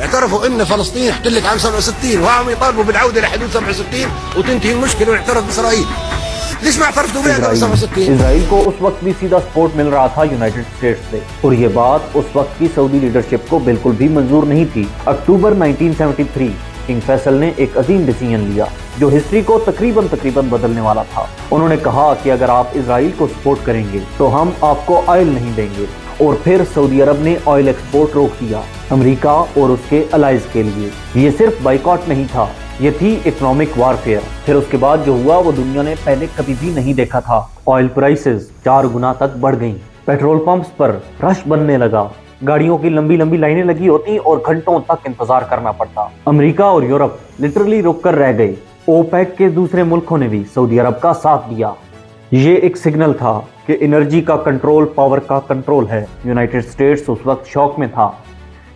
اعترفوا ان فلسطين احتلت عام 67 وهم يطالبوا بالعوده لحدود 67 وتنتهي المشكله واعترف باسرائيل. ليش ما اعترفتوا بها قبل 67؟ اسرائیل کو اس وقت بھی سیدھا سپورٹ مل رہا تھا یونائٹڈ اسٹیٹس سے اور یہ بات اس وقت کی سعودی لیڈرشپ کو بالکل بھی منظور نہیں تھی۔ اکتوبر 1973 کنگ فیصل نے ایک عظیم ڈیسیژن لیا جو ہسٹری کو تقریباً بدلنے والا تھا۔ انہوں نے کہا کہ اگر آپ اسرائیل کو سپورٹ کریں گے تو ہم آپ کو آئل نہیں دیں گے، اور پھر سعودی عرب نے آئل ایکسپورٹ روک دیا امریکہ اور اس کے الائز کے لیے۔ یہ صرف بائیکاٹ نہیں تھا، یہ تھی اکنامک وارفیئر۔ پھر اس کے بعد جو ہوا وہ دنیا نے پہلے کبھی بھی نہیں دیکھا تھا۔ آئل پرائسز 4 گنا تک بڑھ گئیں، پیٹرول پمپس پر رش بننے لگا، گاڑیوں کی لمبی لمبی لائنیں لگی ہوتی اور گھنٹوں تک انتظار کرنا پڑتا۔ امریکہ اور یورپ لٹرلی رک کر رہ گئے۔ اوپیک کے دوسرے ملکوں نے بھی سعودی عرب کا ساتھ دیا۔ یہ ایک سگنل تھا کہ انرجی کا کنٹرول پاور کا کنٹرول ہے۔ یونائٹڈ اسٹیٹس اس وقت شوق میں تھا،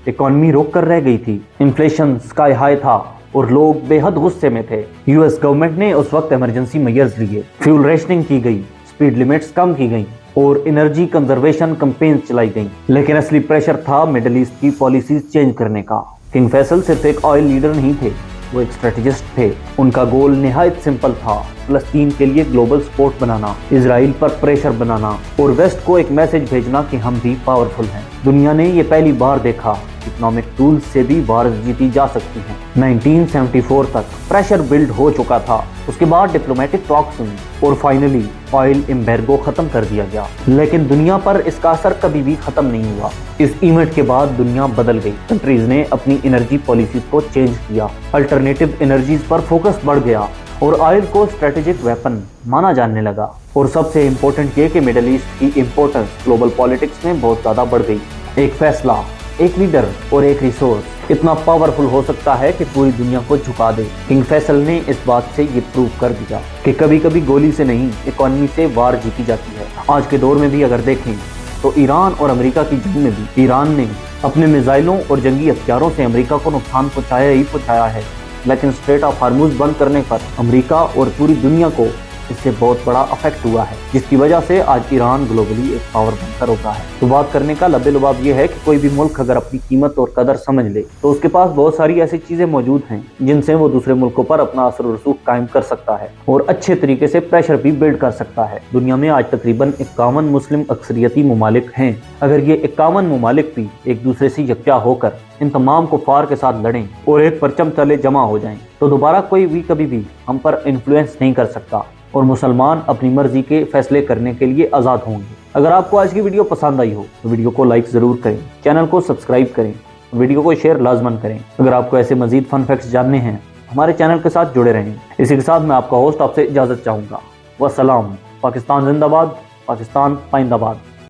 اکانومی روک کر رہ گئی تھی، انفلیشن سکائی ہائی تھا اور لوگ بے حد غصے میں تھے۔ یو ایس گورنمنٹ نے اس وقت ایمرجنسی میئرز لیے، فیول ریشننگ کی گئی، سپیڈ لیمٹس کم کی گئیں اور انرجی کنزرویشن کمپینز چلائی گئیں۔ لیکن اصلی پریشر تھا مڈل ایسٹ کی پالیسیز چینج کرنے کا۔ کنگ فیصل صرف ایک آئل لیڈر نہیں تھے، وہ ایک اسٹریٹجسٹ تھے۔ ان کا گول نہایت سمپل تھا، فلسطین کے لیے گلوبل سپورٹ بنانا، اسرائیل پر پریشر بنانا اور ویسٹ کو ایک میسج بھیجنا کہ ہم بھی پاورفل ہیں۔ دنیا نے یہ پہلی بار دیکھا اکنامک ٹولز سے بھی وارز جیتی جا سکتی ہیں۔ 1974 تک پریشر بلڈ ہو چکا تھا، اس کے بعد ڈپلومیٹک ٹاکس ہوئی اور فائنلی آئل ایمبارگو ختم کر دیا گیا۔ لیکن دنیا پر اس کا اثر کبھی بھی ختم نہیں ہوا۔ اس ایونٹ کے بعد دنیا بدل گئی، کنٹریز نے اپنی انرجی پالیسیز کو چینج کیا، الٹرنیٹیو انرجیز پر فوکس بڑھ گیا اور آئل کو اسٹریٹجک ویپن مانا جانے لگا۔ اور سب سے امپورٹنٹ یہ کہ مڈل ایسٹ کی امپورٹنس گلوبل پالیٹکس میں بہت زیادہ بڑھ گئی۔ ایک فیصلہ، ایک لیڈر اور ایک ریسورس اتنا پاورفل ہو سکتا ہے کہ پوری دنیا کو جھکا دے۔ کنگ فیصل نے اس بات سے یہ پروو کر دیا کہ کبھی کبھی گولی سے نہیں، اکانومی سے وار جیتی جاتی ہے۔ آج کے دور میں بھی اگر دیکھیں تو ایران اور امریکہ کی جنگ میں بھی ایران نے اپنے میزائلوں اور جنگی ہتھیاروں سے امریکہ کو نقصان پہنچایا ہی پہنچایا ہے، لیکن اسٹریٹ آف ہارموز بند کرنے پر امریکہ اور پوری دنیا کو اس سے بہت بڑا افیکٹ ہوا ہے، جس کی وجہ سے آج ایران گلوبلی ایک پاور بن کر ابھرا ہے۔ تو بات کرنے کا لب لباب یہ ہے کہ کوئی بھی ملک اگر اپنی قیمت اور قدر سمجھ لے تو اس کے پاس بہت ساری ایسی چیزیں موجود ہیں جن سے وہ دوسرے ملکوں پر اپنا اثر و رسوخ قائم کر سکتا ہے اور اچھے طریقے سے پریشر بھی بلڈ کر سکتا ہے۔ دنیا میں آج تقریباً 51 مسلم اکثریتی ممالک ہیں۔ اگر یہ 51 ممالک بھی ایک دوسرے سے یکجا ہو کر ان تمام کفار کے ساتھ لڑیں اور ایک پرچم تلے جمع ہو جائیں تو دوبارہ کوئی بھی کبھی بھی ہم پر انفلوئنس نہیں کر سکتا اور مسلمان اپنی مرضی کے فیصلے کرنے کے لیے آزاد ہوں گے۔ اگر آپ کو آج کی ویڈیو پسند آئی ہو تو ویڈیو کو لائک ضرور کریں، چینل کو سبسکرائب کریں، ویڈیو کو شیئر لازماً کریں۔ اگر آپ کو ایسے مزید فن فیکٹس جاننے ہیں ہمارے چینل کے ساتھ جڑے رہیں۔ اسی کے ساتھ میں آپ کا ہوسٹ آپ سے اجازت چاہوں گا۔ والسلام۔ پاکستان زندہ باد، پاکستان پائندہ باد۔